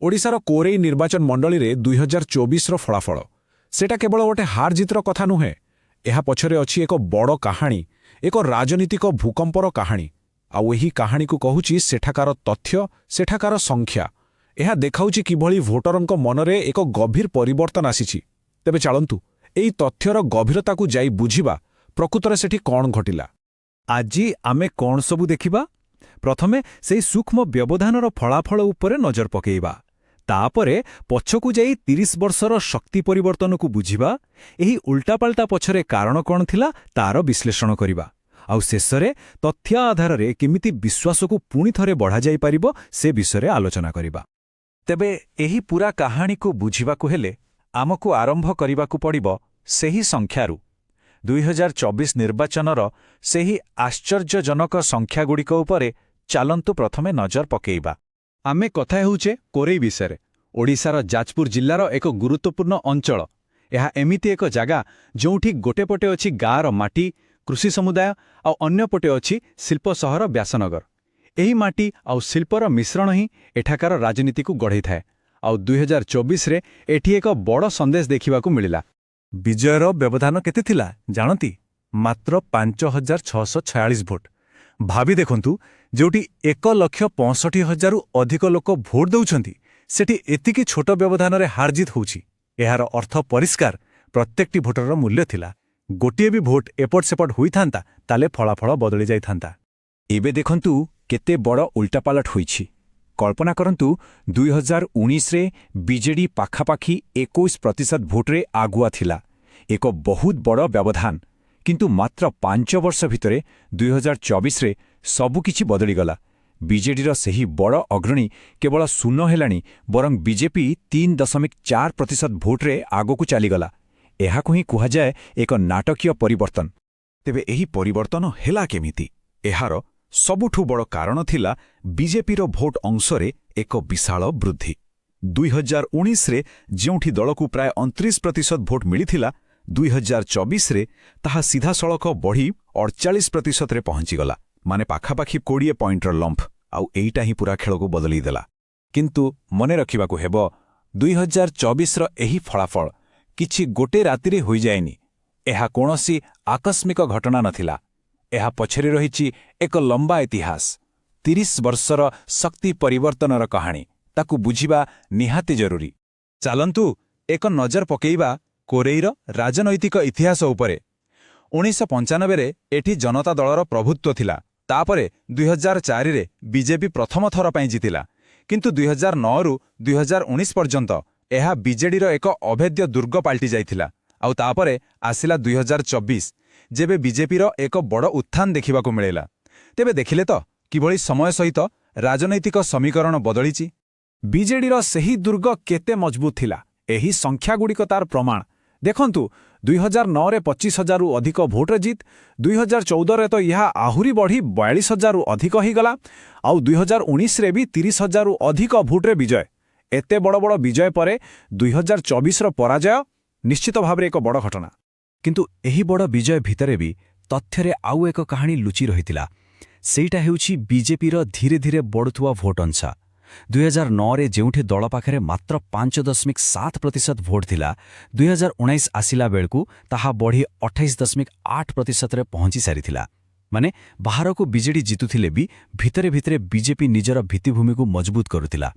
ओडिशार कोरेई निर्वाचन मंडली रे 2024 रो फलाफल सेटा केवल गोटे हार जितर कथा नुहे। एहा पछरे अछि एक बड़ कहानी, एक राजनीतिक भूकंपर कहानी। आउ एही कहानी को कहूची सेठाकार तथ्य, सेठाकार संख्या। एहा देखाउची किभଳି भोटरंक मनरे एक गभीर परिवर्तन आसीची। तेबे चलंतु एई तथ्यर गभीरता को जाई बुझिबा प्रकृतरे सेठी कोन घटिला। आजी आमे कोन सबु देखिबा। प्रथमे सेई सूक्ष्म व्यवधानर फलाफल उपरे नजर पकेइबा। तापरे पछकु जाई 30 वर्षर शक्ति परिवर्तन को बुझिबा। एही उल्टापाल्टा पछरे कारण कोन थिला तार विश्लेषण करिबा। आउ शेषरे तथ्य आधार रे किमिति विश्वास को पुणी थरे बढ़ा जाई पारिबो से विषय आलोचना करिबा। तेबे एही पूरा कहानी को बुझिबा को हेले आमको आरंभ करिबा को पड़िबो सेही संख्यारु। 2024 निर्वाचनर सेही आश्चर्यजनक संख्यागुड़िक उपरे चालंतु प्रथमे नजर पकेइबा। आमे कथा हेउचे कोरेई विषय। ओडिशार जाजपुर जिल्लार एक गुरुत्वपूर्ण अंचल। एहा एमिति एक जागा जोंठी गोटे पटे अछि गाँर माटी, कृषि समुदाय आ अन्य पटे अछि शिल्प सहर व्यासनगर। एही माटी आ शिल्पर मिश्रण ही एठाकार राजनीति को गढ़ई थाए। आ 2024 रे एठी एक बड़ संदेश देखिबा को मिलिला। विजयर व्यवधान केते थिला जानती? मात्र 5646 भोट। भाभी देखंतु जोटी 1,65,000 अधिक लोक भोट दउछंती सेठी एतिकी छोट व्यवधान रे हारजित होउची। एहार अर्थ परिष्कार, प्रत्येकटी भोटर मूल्य थिला। गोटिए भी भोट एपट सेपट हुई थांता ताले फलाफल बदली जाई थांता। एबे देखंतु केते बड़ उल्टापालट होईची। कल्पना करंतु 2019 रे बीजेडी पाखापाखी 21% भोट रे आगुआ थिला। एक बहुत बड़ व्यवधान। किंतु मात्र 5 वर्ष भितरे 2024 रे सबु किछि बदली गला। बीजेडीर सेही बड़ अग्रणी केवल शून्य हेलाणी, बरं बीजेपी 3.4% भोट रे आगकु चलीगला। एहाकु ही कुहा जाए एक नाटकीय परिवर्तन। तेबे एही परिवर्तन हेला केमिति? एहार सबुठु बड़ कारण थिला बीजेपीर भोट अंशरे एक विशाल वृद्धि। 2019 रे जोंठी दलकु प्राय 29% भोट मिलिथिला, 2024 रे ताहा सीधा सड़क बढ़ी 48% रे पहुंचीगला। माने पाखापाखी 20 पॉइंटर लंफ। आउ एइटा ही पूरा खेल को बदली देला। किंतु मने रखिबाकु हेबो 2024 रो एही फलाफल किछि गोटे रातिरे होई जाएनी। एहा कोनोसी आकस्मिक घटना नथिला। एहा पछरे रहिछि एक लंबा इतिहास। 30 वर्षर शक्ति परिवर्तनर कहानी। ताकु बुझिबा निहाती जरूरी। चालंतु एक नजर पकेइबा कोरेईर राजनैतिक इतिहास उपरे। 1995 रे एठी जनता दलर प्रभुत्व थिला। तापरे 2004 रे बीजेपी प्रथम थर पई जितिला। किंतु 2009 रु 2019 पर्यंत एहा बीजेडीर एक अभेद्य दुर्ग पाल्टी जाइथिला। आउ तापरे आसिला 2024 जेबे बीजेपीर एक बड़ उत्थान देखिबा को मिलेला। तेबे देखिले तो किभଳି समय सहित राजनैतिक समीकरण बदलिची। बीजेडीर सेही दुर्ग केते मजबूत थिला एही संख्यागुड़िक तार प्रमाण। देखंतु 2009 रे 25,000 रु अधिक भोटर जीत, 2014 रे तो यह आहुरी बढ़ी 42,000 रु अधिक ही गला। आउ 2019 रे भी 30,000 रु अधिक भोट रे विजय। एते बड़ बड़ विजय परे 2024 रो पराजय निश्चित भाबरे एक बड़ घटना। किंतु एही बड़ विजय भितरे भी तथ्यरे आउ एक कहानी लुचि रहितिला। सेइटा हेउछि बीजेपीर धीरे धीरे बढुथुवा भोट अंशा। 2009 रे जेउठी दल पाखरे मात्र 5.7% भोट थिला, 2019 आसिला बेलकु ताहा बढ़ी 28.8% रे पहुंची सारिथिला। माने बाहर को बीजेडी जितुथिले भी भितरे भितरे बीजेपी निजर भित्तिभूमि को मजबूत करुथिला।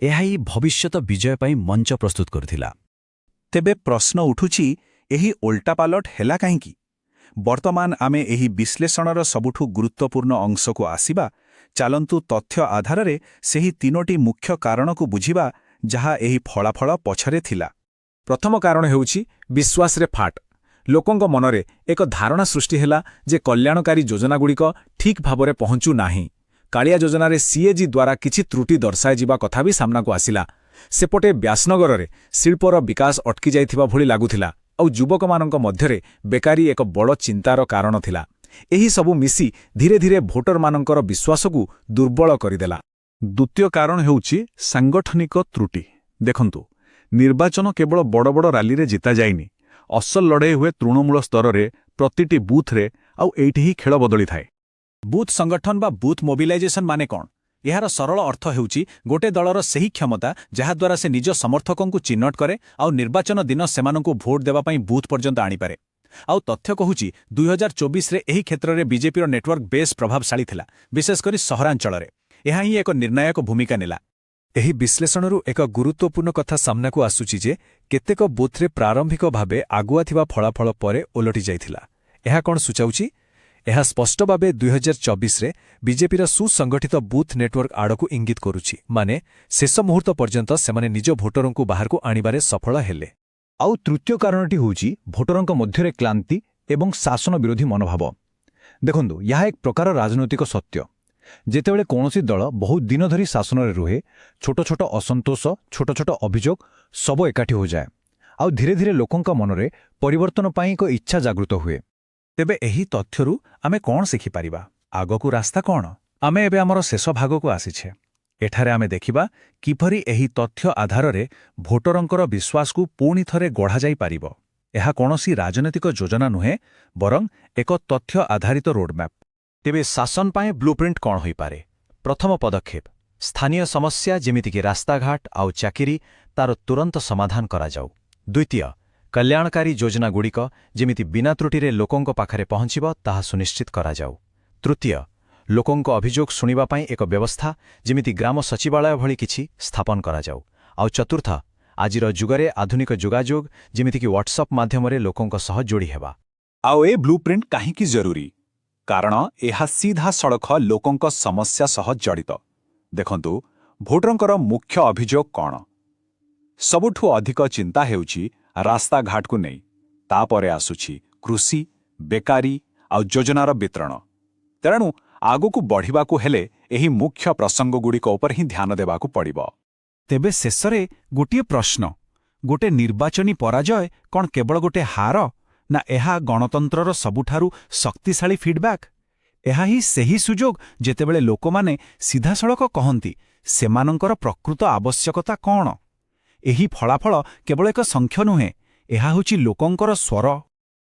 एहाई भविष्यत विजय पई मंच प्रस्तुत करुथिला। तेबे प्रश्न उठुछि एही उल्टापालट हेला काहेकि? वर्तमान आमे एही विश्लेषणर सबुठु गुरुत्वपूर्ण अंश को आसिबा। चालंतु तथ्य आधार रे सेही तीनोटी मुख्य कारण को बुझिबा जहा एही फलाफल पछरे थिला। प्रथम कारण हेउछि विश्वास रे फाट। लोकंग मनरे एक धारणा सृष्टि हेला जे कल्याणकारी योजनागुड़िक ठीक भाबरे पहुंचु नाही। कालिया योजना रे सीएजी द्वारा किछि त्रुटि दर्शाए जिबा कथा भी सामना को आसिला। सेपटे व्यासनगर रे शिल्पर विकास अटकी जाइथिबा भଳି लागुथिला। आउ युवक मानक मध्यरे बेकारी एक बड़ चिंतार कारण थिला। एही सबु मिसी धीरे धीरे भोटर मानकर विश्वास को दुर्बल करिदेला। द्वितीय कारण हेउछि सांगठनिक त्रुटि। देखंतु निर्वाचन केवल बड़ बड़ रैली रे जिता जाइनी। असल लड़ाई हुए तृणमूल स्तर रे, प्रतिटी बूथ रे, आउ एइठी ही खेल बदली थाए। बूथ संगठन बा बूथ मोबिलाइजेशन माने कौन? ଏହାର ସରଳ ଅର୍ଥ ହେଉଛି ଗୋଟିଏ ଦଳର ସେହି କ୍ଷମତା ଯାହାଦ୍ୱାରା ସେ ନିଜ ସମର୍ଥକଙ୍କୁ ଚିହ୍ନଟ କରେ ଆଉ ନିର୍ବାଚନ ଦିନ ସେମାନଙ୍କୁ ଭୋଟ ଦେବା ପାଇଁ ବୁଥ୍ ପର୍ଯ୍ୟନ୍ତ ଆଣିପାରେ। ଆଉ ତଥ୍ୟ କହୁଛି 2024ରେ ଏହି କ୍ଷେତ୍ରରେ ବିଜେପିର ନେଟୱାର୍କ ବେଶ୍ ପ୍ରଭାବଶାଳୀ ଥିଲା, ବିଶେଷକରି ସହରାଞ୍ଚଳରେ। ଏହା ହିଁ ଏକ ନିର୍ଣ୍ଣାୟକ ଭୂମିକା ନେଲା। ଏହି ବିଶ୍ଳେଷଣରୁ ଏକ ଗୁରୁତ୍ୱପୂର୍ଣ୍ଣ କଥା ସାମ୍ନାକୁ ଆସୁଛି ଯେ କେତେକ ବୁଥ୍ରେ ପ୍ରାରମ୍ଭିକ ଭାବେ ଆଗୁଆ ଥିବା ଫଳାଫଳ ପରେ ଓଲଟି ଯାଇଥିଲା। ଏହା କ'ଣ ସୂଚାଉଛି? ଏହା ସ୍ପଷ୍ଟ ଭାବେ 2024ରେ ବିଜେପିର ସୁସଂଗଠିତ ବୁଥ୍ ନେଟୱାର୍କ ଆଡ଼କୁ ଇଙ୍ଗିତ କରୁଛି, ମାନେ ଶେଷ ମୁହୂର୍ତ୍ତ ପର୍ଯ୍ୟନ୍ତ ସେମାନେ ନିଜ ଭୋଟରଙ୍କୁ ବାହାରକୁ ଆଣିବାରେ ସଫଳ ହେଲେ। ଆଉ ତୃତୀୟ କାରଣଟି ହେଉଛି ଭୋଟରଙ୍କ ମଧ୍ୟରେ କ୍ଲାନ୍ତି ଏବଂ ଶାସନ ବିରୋଧୀ ମନୋଭାବ। ଦେଖନ୍ତୁ, ଏହା ଏକ ପ୍ରକାର ରାଜନୈତିକ ସତ୍ୟ। ଯେତେବେଳେ କୌଣସି ଦଳ ବହୁତ ଦିନ ଧରି ଶାସନରେ ରୁହେ, ଛୋଟ ଛୋଟ ଅସନ୍ତୋଷ, ଛୋଟ ଛୋଟ ଅଭିଯୋଗ ସବୁ ଏକାଠି ହୋଇଯାଏ, ଆଉ ଧୀରେ ଧୀରେ ଲୋକଙ୍କ ମନରେ ପରିବର୍ତ୍ତନ ପାଇଁ ଏକ ଇଚ୍ଛା ଜାଗୃତ ହୁଏ। ତେବେ ଏହି ତଥ୍ୟରୁ ଆମେ କ'ଣ ଶିଖିପାରିବା? ଆଗକୁ ରାସ୍ତା କ'ଣ? ଆମେ ଏବେ ଆମର ଶେଷ ଭାଗକୁ ଆସିଛେ। ଏଠାରେ ଆମେ ଦେଖିବା କିପରି ଏହି ତଥ୍ୟ ଆଧାରରେ ଭୋଟରଙ୍କର ବିଶ୍ୱାସକୁ ପୁଣି ଥରେ ଗଢ଼ାଯାଇପାରିବ। ଏହା କୌଣସି ରାଜନୈତିକ ଯୋଜନା ନୁହେଁ, ବରଂ ଏକ ତଥ୍ୟ ଆଧାରିତ ରୋଡମ୍ୟାପ୍। ତେବେ ଶାସନ ପାଇଁ ବ୍ଲୁପ୍ରିଣ୍ଟ କ'ଣ ହୋଇପାରେ? ପ୍ରଥମ ପଦକ୍ଷେପ, ସ୍ଥାନୀୟ ସମସ୍ୟା ଯେମିତିକି ରାସ୍ତାଘାଟ ଆଉ ଚାକିରି, ତାର ତୁରନ୍ତ ସମାଧାନ କରାଯାଉ। ଦ୍ୱିତୀୟ, କଲ୍ୟାଣକାରୀ ଯୋଜନାଗୁଡ଼ିକ ଯେମିତି ବିନା ତ୍ରୁଟିରେ ଲୋକଙ୍କ ପାଖରେ ପହଞ୍ଚିବ ତାହା ସୁନିଶ୍ଚିତ କରାଯାଉ। ତୃତୀୟ, ଲୋକଙ୍କ ଅଭିଯୋଗ ଶୁଣିବା ପାଇଁ ଏକ ବ୍ୟବସ୍ଥା ଯେମିତି ଗ୍ରାମ ସଚିବାଳୟ ଭଳି କିଛି ସ୍ଥାପନ କରାଯାଉ। ଆଉ ଚତୁର୍ଥ, ଆଜିର ଯୁଗରେ ଆଧୁନିକ ଯୋଗାଯୋଗ ଯେମିତିକି ହ୍ୱାଟ୍ସଆପ୍ ମାଧ୍ୟମରେ ଲୋକଙ୍କ ସହ ଯୋଡ଼ି ହେବା। ଆଉ ଏ ବ୍ଲୁପ୍ରିଣ୍ଟ କାହିଁକି ଜରୁରୀ? କାରଣ ଏହା ସିଧାସଳଖ ଲୋକଙ୍କ ସମସ୍ୟା ସହ ଜଡ଼ିତ। ଦେଖନ୍ତୁ, ଭୋଟରଙ୍କର ମୁଖ୍ୟ ଅଭିଯୋଗ କ'ଣ? ସବୁଠୁ ଅଧିକ ଚିନ୍ତା ହେଉଛି ରାସ୍ତାଘାଟକୁ ନେଇ। ତାପରେ ଆସୁଛି କୃଷି, ବେକାରୀ ଆଉ ଯୋଜନାର ବିତରଣ। ତେଣୁ ଆଗକୁ ବଢ଼ିବାକୁ ହେଲେ ଏହି ମୁଖ୍ୟ ପ୍ରସଙ୍ଗଗୁଡ଼ିକ ଉପରେ ହିଁ ଧ୍ୟାନ ଦେବାକୁ ପଡ଼ିବ। ତେବେ ଶେଷରେ ଗୋଟିଏ ପ୍ରଶ୍ନ, ଗୋଟେ ନିର୍ବାଚନୀ ପରାଜୟ କ'ଣ କେବଳ ଗୋଟେ ହାର, ନା ଏହା ଗଣତନ୍ତ୍ରର ସବୁଠାରୁ ଶକ୍ତିଶାଳୀ ଫିଡ୍ବ୍ୟାକ୍? ଏହା ହିଁ ସେହି ସୁଯୋଗ ଯେତେବେଳେ ଲୋକମାନେ ସିଧାସଳଖ କହନ୍ତି ସେମାନଙ୍କର ପ୍ରକୃତ ଆବଶ୍ୟକତା କ'ଣ। ଏହି ଫଳାଫଳ କେବଳ ଏକ ସଂଖ୍ୟା ନୁହେଁ, ଏହା ହେଉଛି ଲୋକଙ୍କର ସ୍ୱର।